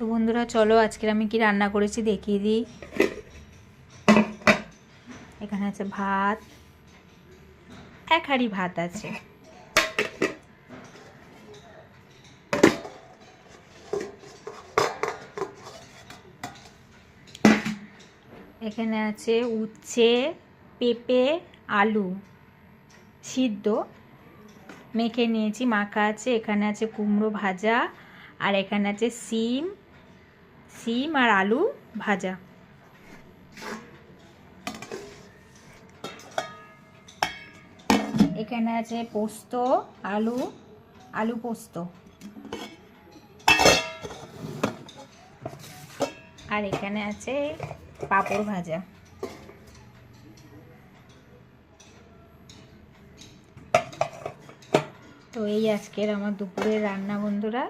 তো বন্ধুরা চলো আজকে আমি কি রান্না করেছি দেখিয়ে দিই। এখানে আছে ভাত, এক হাঁড়ি ভাত আছে। এখানে আছে উচ্ছে, পেঁপে, আলু সিদ্ধ মেখে নিয়েছি, মাখা আছে। এখানে আছে কুমড়ো ভাজা, আর এখানে আছে সিম আর আলু ভাজা। এখানে আছে পোস্ত, আলু পোস্ত, আর এখানে আছে পাঁপড় ভাজা। তো এই আজকের আমার দুপুরের রান্না বন্ধুরা।